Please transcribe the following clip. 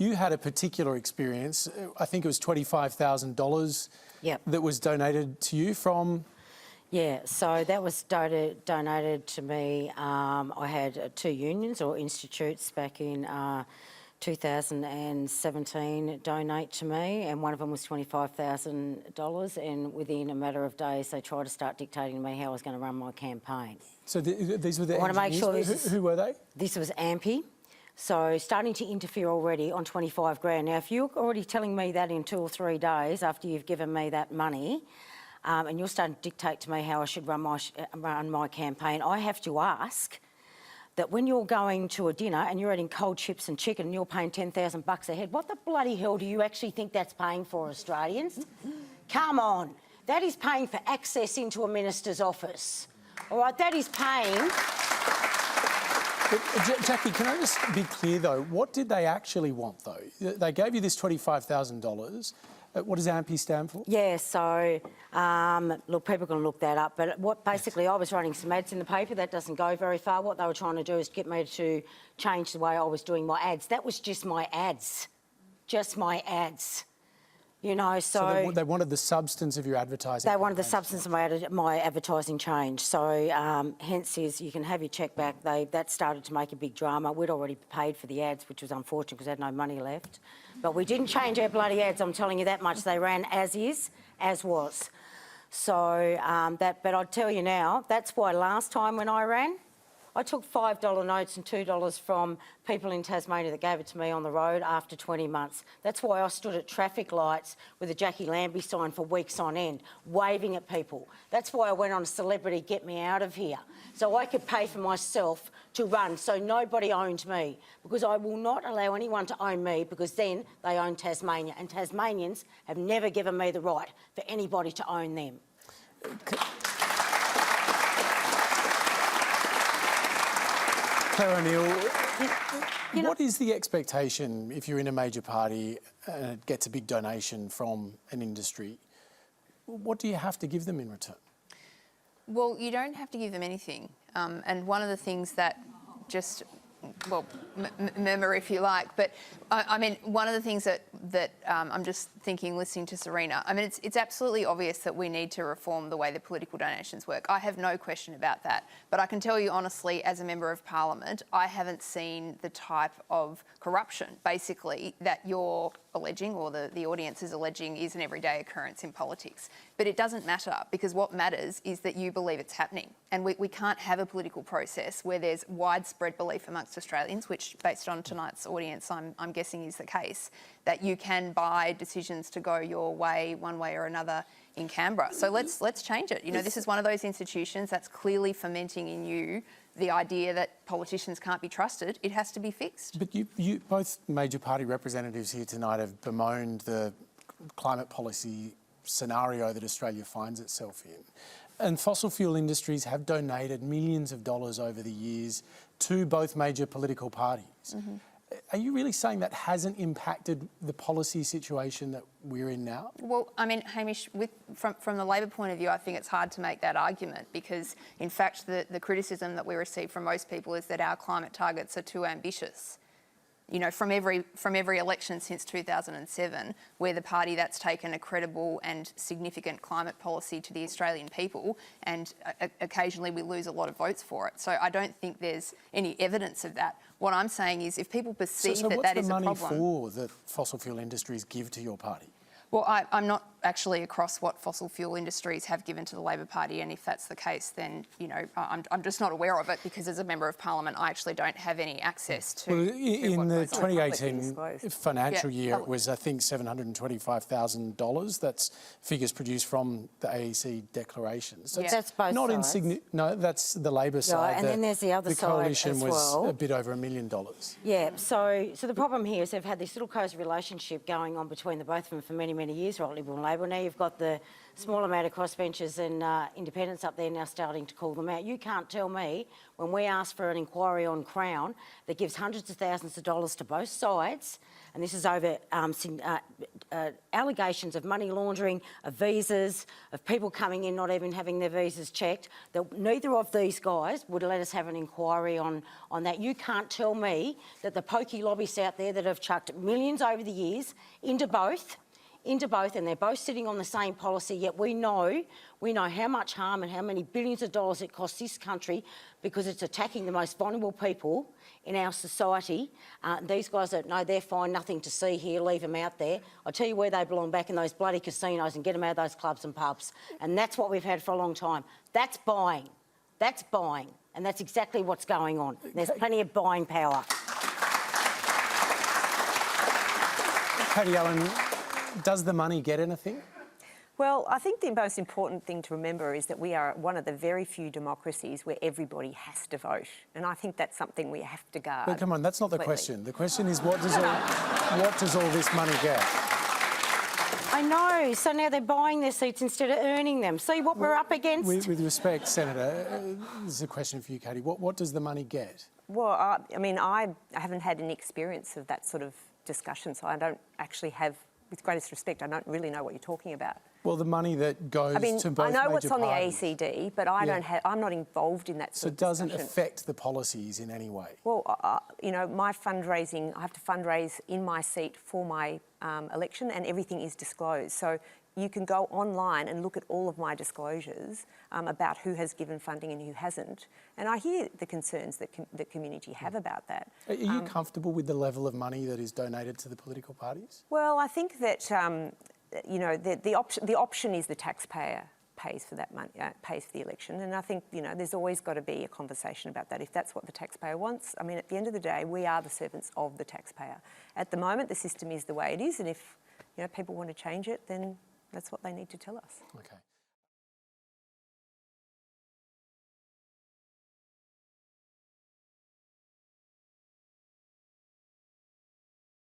you had a particular experience. I think it was $25,000 that was donated to you from... Yeah, so that was donated to me. I had 2 unions or institutes back in 2017 donate to me, and one of them was $25,000, and within a matter of days they tried to start dictating to me how I was going to run my campaign. So these were the I want to make sure who were they? This was AMPI. So starting to interfere already on 25 grand. Now, if you're already telling me that in 2 or 3 days after you've given me that money, and you're starting to dictate to me how I should run my campaign, I have to ask that when you're going to a dinner and you're eating cold chips and chicken and you're paying $10,000 a head, what the bloody hell do you actually think that's paying for, Australians? Come on. That is paying for access into a minister's office. All right, that is paying... But, Jackie, can I just be clear, though? What did they actually want, though? They gave you this $25,000. What does AMPI stand for? Yeah, so, look, people can look that up, but basically I was running some ads in the paper. That doesn't go very far. What they were trying to do is get me to change the way I was doing my ads. That was just my ads. Just my ads. You know, so they wanted the substance of your advertising. They wanted the substance of my advertising change. So hence is you can have your check back. That started to make a big drama. We'd already paid for the ads, which was unfortunate because I had no money left. But we didn't change our bloody ads, I'm telling you that much. They ran as is, as was. So but I'll tell you now, that's why last time when I ran, I took $5 notes and $2 from people in Tasmania that gave it to me on the road after 20 months. That's why I stood at traffic lights with a Jackie Lambie sign for weeks on end, waving at people. That's why I went on a celebrity Get Me Out of Here, so I could pay for myself to run, so nobody owned me, because I will not allow anyone to own me, because then they own Tasmania, and Tasmanians have never given me the right for anybody to own them. Claire O'Neill, what is the expectation if you're in a major party and it gets a big donation from an industry? What do you have to give them in return? Well, you don't have to give them anything. And one of the things that just, well, murmur if you like, but I mean, one of the things that I'm just thinking, listening to Serena, I mean, it's absolutely obvious that we need to reform the way the political donations work. I have no question about that. But I can tell you honestly, as a Member of Parliament, I haven't seen the type of corruption, basically, that you're alleging, or the audience is alleging, is an everyday occurrence in politics. But it doesn't matter, because what matters is that you believe it's happening. And we can't have a political process where there's widespread belief amongst Australians, which, based on tonight's audience, I'm guessing is the case, that you can buy decisions to go your way, one way or another, in Canberra. So let's change it. You know, this is one of those institutions that's clearly fomenting in you the idea that politicians can't be trusted. It has to be fixed. But you both major party representatives here tonight have bemoaned the climate policy scenario that Australia finds itself in. And fossil fuel industries have donated millions of dollars over the years to both major political parties. Mm-hmm. Are you really saying that hasn't impacted the policy situation that we're in now? Well, I mean, Hamish, from the Labor point of view, I think it's hard to make that argument, because, in fact, the criticism that we receive from most people is that our climate targets are too ambitious. You know, from every election since 2007, we're the party that's taken a credible and significant climate policy to the Australian people, and occasionally we lose a lot of votes for it. So I don't think there's any evidence of that. What I'm saying is, if people perceive that is a problem... So what's the money for that fossil fuel industries give to your party? Well, I'm not actually across what fossil fuel industries have given to the Labor Party, and if that's the case, then, you know, I'm just not aware of it, because as a Member of Parliament, I actually don't have any access to... Well, in the 2018 financial year, it was, I think, $725,000. That's figures produced from the AEC declaration. So that's both not sides. No, that's the Labor side. And then there's the other side coalition as was well. a bit over $1 million. Yeah, so the problem here is they've had this little cosy relationship going on between the both of them for many, many years, right, Liberal and Labor. Now you've got the small amount of crossbenchers and independents up there now starting to call them out. You can't tell me, when we ask for an inquiry on Crown that gives hundreds of thousands of dollars to both sides, and this is over allegations of money laundering, of visas, of people coming in not even having their visas checked, that neither of these guys would let us have an inquiry on that. You can't tell me that the pokey lobbyists out there that have chucked millions over the years into both, and they're both sitting on the same policy, yet we know how much harm and how many billions of dollars it costs this country because it's attacking the most vulnerable people in our society. These guys that know they're fine, nothing to see here, leave them out there. I'll tell you where they belong, back in those bloody casinos, and get them out of those clubs and pubs. And that's what we've had for a long time. That's buying. That's buying. And that's exactly what's going on. There's plenty of buying power. Katie Allen, does the money get anything? Well, I think the most important thing to remember is that we are one of the very few democracies where everybody has to vote. And I think that's something we have to guard. But come on, that's not the completely. question. The question is, what does all this money get? I know. So now they're buying their seats instead of earning them. See what we're up against? With respect, Senator, this is a question for you, Katie. What does the money get? Well, I mean, I haven't had any experience of that sort of discussion, so I don't actually have, with greatest respect, I don't really know what you're talking about. Well, the money that goes I mean, to both I know major what's on parties. the AECD, but I don't have. I'm not involved in that So sort it of doesn't discussion. affect the policies in any way? Well, you know, my fundraising, I have to fundraise in my seat for my election, and everything is disclosed. So you can go online and look at all of my disclosures about who has given funding and who hasn't. And I hear the concerns that the community have about that. Are you comfortable with the level of money that is donated to the political parties? Well, I think that you know, the option is the taxpayer pays for that money, pays for the election, and I think, you know, there's always got to be a conversation about that if that's what the taxpayer wants. I mean, at the end of the day, we are the servants of the taxpayer. At the moment, the system is the way it is, and if, you know, people want to change it, then that's what they need to tell us. Okay.